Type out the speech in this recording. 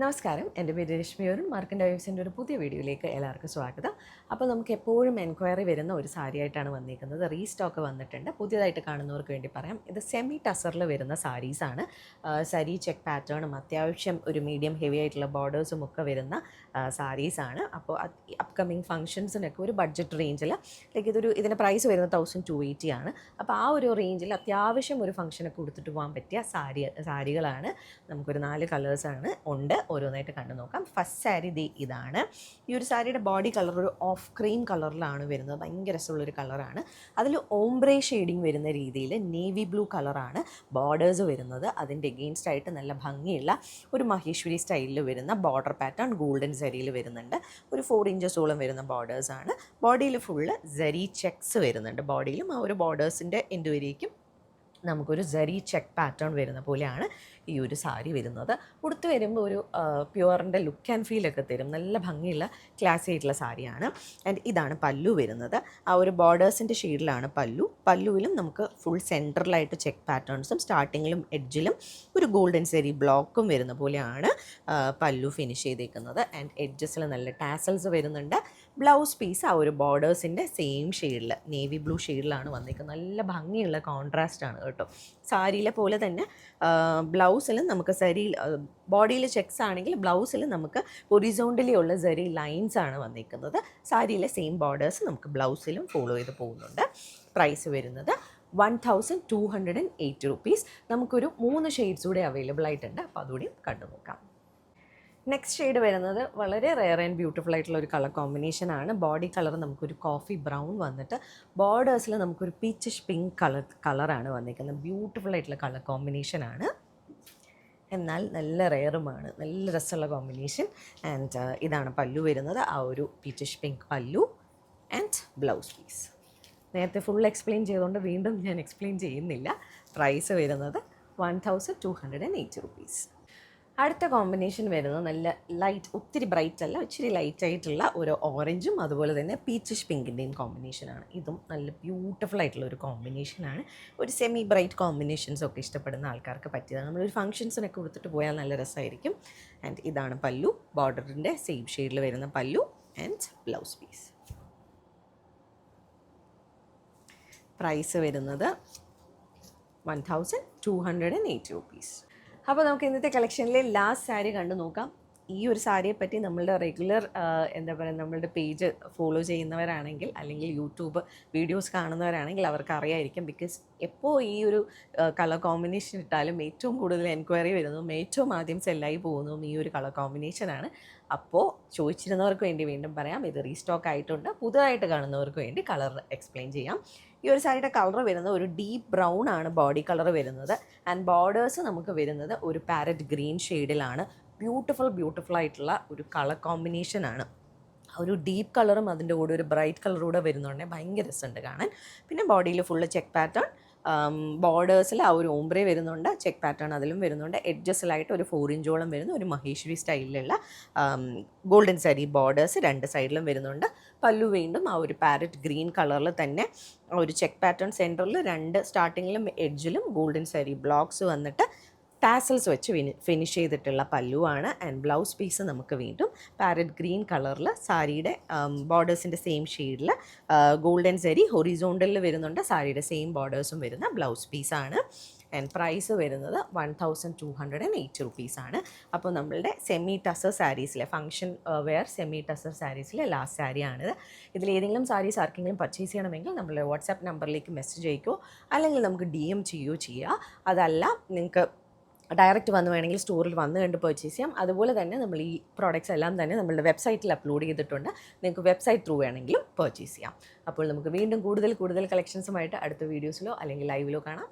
നമസ്കാരം, എൻ്റെ പേര് രശ്മി അരുൺ. മാർക്കൻഡ് വൈബ്സിൻ്റെ ഒരു പുതിയ വീഡിയോയിലേക്ക് എല്ലാവർക്കും സ്വാഗതം. അപ്പോൾ നമുക്ക് എപ്പോഴും എൻക്വയറി വരുന്ന ഒരു സാരി ആയിട്ടാണ് വന്നിരിക്കുന്നത്. റീസ്റ്റോക്ക് വന്നിട്ടുണ്ട്. പുതിയതായിട്ട് കാണുന്നവർക്ക് വേണ്ടി പറയാം, ഇത് സെമി ടസറിൽ വരുന്ന സാരീസാണ്. സരി ചെക്ക് പാറ്റേണും അത്യാവശ്യം ഒരു മീഡിയം ഹെവി ആയിട്ടുള്ള ബോർഡേഴ്സും ഒക്കെ വരുന്ന സാരീസാണ്. അപ്പോൾ അപ്കമിങ് ഫംഗ്ഷൻസിനൊക്കെ ഒരു ബഡ്ജറ്റ് റേഞ്ചിൽ ഇതിൻ്റെ പ്രൈസ് വരുന്നത് 1280 ആണ്. അപ്പോൾ ആ ഒരു റേഞ്ചിൽ അത്യാവശ്യം ഒരു ഫംഗ്ഷനൊക്കെ കൊടുത്തിട്ട് പോകാൻ പറ്റിയ സാരികളാണ്. നമുക്കൊരു 4 കളേഴ്സാണ് ഉണ്ട്. ഓരോന്നായിട്ട് കണ്ടു നോക്കാം. ഫസ്റ്റ് സാരി ഇതാണ്. ഈ ഒരു സാരിയുടെ ബോഡി കളർ ഒരു ഓഫ് ക്രീം കളറിലാണ് വരുന്നത്. ഭയങ്കര രസമുള്ളൊരു കളറാണ്. അതിൽ ഓംബ്രേ ഷെയ്ഡിങ് വരുന്ന രീതിയിൽ നേവി ബ്ലൂ കളറാണ് ബോർഡേഴ്സ് വരുന്നത്. അതിൻ്റെ എഗെയിൻസ്റ്റ് ആയിട്ട് നല്ല ഭംഗിയുള്ള ഒരു മഹേശ്വരി സ്റ്റൈലിൽ വരുന്ന ബോർഡർ പാറ്റേൺ ഗോൾഡൻ സരിയിൽ വരുന്നുണ്ട്. ഒരു 4 ഇഞ്ചസോളം വരുന്ന ബോർഡേഴ്സാണ്. ബോഡിയിൽ ഫുള്ള് സരി ചെക്സ് വരുന്നുണ്ട്. ബോഡിയിലും ആ ഒരു ബോർഡേഴ്സിൻ്റെ എൻഡ് വരേക്കും നമുക്കൊരു സരി ചെക്ക് പാറ്റേൺ വരുന്ന പോലെയാണ് ഈ ഒരു സാരി വരുന്നത്. ഉടുത്ത് വരുമ്പോൾ ഒരു പ്യുവറിൻ്റെ ലുക്ക് ആൻഡ് ഫീലൊക്കെ തരും. നല്ല ഭംഗിയുള്ള ക്ലാസി ആയിട്ടുള്ള സാരിയാണ്. ആൻഡ് ഇതാണ് പല്ലു വരുന്നത്. ആ ഒരു ബോർഡേഴ്സിൻ്റെ ഷെയ്ഡിലാണ് പല്ലുവിലും നമുക്ക് ഫുൾ സെൻട്രലായിട്ട് ചെക്ക് പാറ്റേൺസും സ്റ്റാർട്ടിങ്ങിലും എഡ്ജിലും ഒരു ഗോൾഡൻ സരി ബ്ലോക്കും വരുന്ന പോലെയാണ് പല്ലു ഫിനിഷ് ചെയ്തേക്കുന്നത്. ആൻഡ് എഡ്ജസിൽ നല്ല ടാസൽസ് വരുന്നുണ്ട്. ബ്ലൗസ് പീസ് ആ ഒരു ബോർഡേഴ്സിൻ്റെ സെയിം ഷെയ്ഡിൽ നേവി ബ്ലൂ ഷെയ്ഡിലാണ് വന്നിരിക്കുന്നത്. നല്ല ഭംഗിയുള്ള കോൺട്രാസ്റ്റാണ് കേട്ടോ. സാരിയിലെ പോലെ തന്നെ ബ്ലൗസിലും നമുക്ക് സരി ബോഡിയിൽ ചെക്സ് ആണെങ്കിൽ ബ്ലൗസിൽ നമുക്ക് ഹൊറിസോണ്ടലി ഉള്ള സരി ലൈൻസ് ആണ് വന്നിരിക്കുന്നത്. സാരിയിലെ സെയിം ബോർഡേഴ്സ് നമുക്ക് ബ്ലൗസിലും ഫോളോ ചെയ്ത് പോകുന്നുണ്ട്. പ്രൈസ് വരുന്നത് 1280 റുപ്പീസ്. നമുക്കൊരു 3 ഷെയ്ഡ്സ് കൂടെ അവൈലബിൾ ആയിട്ടുണ്ട്. അപ്പോൾ അതുകൂടി കണ്ടു നോക്കാം. നെക്സ്റ്റ് ഷെയ്ഡ് വരുന്നത് വളരെ റെയർ ആൻഡ് ബ്യൂട്ടിഫുൾ ആയിട്ടുള്ള ഒരു കളർ കോമ്പിനേഷനാണ്. ബോഡി കളർ നമുക്കൊരു കോഫി ബ്രൗൺ വന്നിട്ട് ബോർഡേഴ്സിൽ നമുക്കൊരു പീച്ചിഷ് പിങ്ക് കളറാണ് വന്നിരിക്കുന്നത്. ബ്യൂട്ടിഫുൾ ആയിട്ടുള്ള കളർ കോമ്പിനേഷനാണ്. എന്നാൽ നല്ല റെയറുമാണ്. നല്ല രസമുള്ള കോമ്പിനേഷൻ. ആൻഡ് ഇതാണ് പല്ലു വരുന്നത്. ആ ഒരു പീച്ചിഷ് പിങ്ക് പല്ലു ആൻഡ് ബ്ലൗസ് പീസ്. നേരത്തെ ഫുൾ എക്സ്പ്ലെയിൻ ചെയ്തുകൊണ്ട് വീണ്ടും ഞാൻ എക്സ്പ്ലെയിൻ ചെയ്യുന്നില്ല. പ്രൈസ് വരുന്നത് 1280 റുപ്പീസ്. അടുത്ത കോമ്പിനേഷൻ വരുന്നത് നല്ല ലൈറ്റ്, ഒത്തിരി ബ്രൈറ്റ് അല്ല, ഇച്ചിരി ലൈറ്റ് ആയിട്ടുള്ള ഒരു ഓറഞ്ചും അതുപോലെ തന്നെ പീച്ചിഷ് പിങ്കിൻ്റെയും കോമ്പിനേഷനാണ്. ഇതും നല്ല ബ്യൂട്ടിഫുൾ ആയിട്ടുള്ള ഒരു കോമ്പിനേഷനാണ്. ഒരു സെമി ബ്രൈറ്റ് കോമ്പിനേഷൻസൊക്കെ ഇഷ്ടപ്പെടുന്ന ആൾക്കാർക്ക് പറ്റിയതാണ്. നമ്മളൊരു ഫംഗ്ഷൻസിനൊക്കെ കൊടുത്തിട്ട് പോയാൽ നല്ല രസമായിരിക്കും. ആൻഡ് ഇതാണ് പല്ലു. ബോർഡറിൻ്റെ സെയിം ഷെയ്ഡിൽ വരുന്ന പല്ലു ആൻഡ് ബ്ലൗസ് പീസ്. പ്രൈസ് വരുന്നത് 1280 റുപ്പീസ്. അപ്പോൾ നമുക്ക് ഇന്നത്തെ കളക്ഷനിലെ ലാസ്റ്റ് സാരി കണ്ടു നോക്കാം. ഈ ഒരു സാരിയെ പറ്റി നമ്മളുടെ റെഗുലർ നമ്മളുടെ പേജ് ഫോളോ ചെയ്യുന്നവരാണെങ്കിൽ അല്ലെങ്കിൽ യൂട്യൂബ് വീഡിയോസ് കാണുന്നവരാണെങ്കിൽ അവർക്ക് അറിയായിരിക്കും. ബിക്കോസ് എപ്പോൾ ഈ ഒരു കളർ കോമ്പിനേഷൻ ഇട്ടാലും ഏറ്റവും കൂടുതൽ എൻക്വയറി വരുന്നതും ഏറ്റവും ആദ്യം സെല്ലായി പോകുന്നതും ഈ ഒരു കളർ കോമ്പിനേഷനാണ്. അപ്പോൾ ചോദിച്ചിരുന്നവർക്ക് വേണ്ടി വീണ്ടും പറയാം, ഇത് റീസ്റ്റോക്ക് ആയിട്ടുണ്ട്. പുതുതായിട്ട് കാണുന്നവർക്ക് വേണ്ടി കളർ എക്സ്പ്ലെയിൻ ചെയ്യാം. ഈ ഒരു സാരിയുടെ കളർ വരുന്നത് ഒരു ഡീപ്പ് ബ്രൗൺ ആണ് ബോഡി കളർ വരുന്നത്. ആൻഡ് ബോർഡേഴ്സ് നമുക്ക് വരുന്നത് ഒരു പാരറ്റ് ഗ്രീൻ ഷെയ്ഡിലാണ്. ബ്യൂട്ടിഫുൾ ആയിട്ടുള്ള ഒരു കളർ കോമ്പിനേഷനാണ്. ഒരു ഡീപ്പ് കളറും അതിൻ്റെ കൂടെ ഒരു ബ്രൈറ്റ് കളറൂടെ വരുന്നുണ്ടെങ്കിൽ ഭയങ്കര രസമുണ്ട് കാണാൻ. പിന്നെ ബോഡിയിൽ ഫുള്ള് ചെക്ക് പാറ്റേൺ, ബോർഡേഴ്സിൽ ആ ഒരു ഓംബ്രേ വരുന്നുണ്ട്, ചെക്ക് പാറ്റേൺ അതിലും വരുന്നുണ്ട്. എഡ്ജസിലായിട്ട് ഒരു 4 ഇഞ്ചോളം വരുന്ന ഒരു മഹേശ്വരി സ്റ്റൈലിലുള്ള ഗോൾഡൻ സാരി ബോർഡേഴ്സ് 2 സൈഡിലും വരുന്നുണ്ട്. പല്ലു വീണ്ടും ആ ഒരു പാരറ്റ് ഗ്രീൻ കളറിൽ തന്നെ ഒരു ചെക്ക് പാറ്റേൺ സെൻറ്ററിൽ 2 സ്റ്റാർട്ടിങ്ങിലും എഡ്ജിലും ഗോൾഡൻ സാരി ബ്ലോക്സ് വന്നിട്ട് ടാസൽസ് വെച്ച് ഫിനിഷ് ചെയ്തിട്ടുള്ള പല്ലുവാണ്. ആൻഡ് ബ്ലൗസ് പീസ് നമുക്ക് വീണ്ടും പാരറ്റ് ഗ്രീൻ കളറിൽ സാരിയുടെ ബോർഡേഴ്സിൻ്റെ സെയിം ഷെയ്ഡിൽ ഗോൾഡൻ സരി ഹൊറിസോണ്ടലിൽ വരുന്നുണ്ട്. സാരിയുടെ സെയിം ബോർഡേഴ്സും വരുന്ന ബ്ലൗസ് പീസാണ്. ആൻഡ് പ്രൈസ് വരുന്നത് 1280 റുപ്പീസാണ്. അപ്പോൾ നമ്മളുടെ സെമി ടസർ സാരീസിലെ ഫംഗ്ഷൻ വെയർ സെമി ടസർ സാരീസിലെ ലാസ്റ്റ് സാരിയാണിത്. ഇതിലേതെങ്കിലും സാരീസ് ആർക്കെങ്കിലും പർച്ചേസ് ചെയ്യണമെങ്കിൽ നമ്മളുടെ വാട്സാപ്പ് നമ്പറിലേക്ക് മെസ്സേജ് അയക്കുകയോ അല്ലെങ്കിൽ നമുക്ക് DM ചെയ്യുകയോ ചെയ്യുക. അതല്ല നിങ്ങൾക്ക് ഡയറക്റ്റ് വന്ന് വേണമെങ്കിൽ സ്റ്റോറിൽ വന്ന് കണ്ട് പർച്ചേസ് ചെയ്യാം. അതുപോലെ തന്നെ നമ്മൾ ഈ പ്രോഡക്റ്റ്സ് എല്ലാം തന്നെ നമ്മളുടെ വെബ്സൈറ്റിൽ അപ്ലോഡ് ചെയ്തിട്ടുണ്ട്. നിങ്ങൾക്ക് വെബ്സൈറ്റ് ത്രൂ വേണമെങ്കിലും പർച്ചേസ് ചെയ്യാം. അപ്പോൾ നമുക്ക് വീണ്ടും കൂടുതൽ കളക്ഷൻസുമായിട്ട് അടുത്ത വീഡിയോസിലോ അല്ലെങ്കിൽ ലൈവിലോ കാണാം.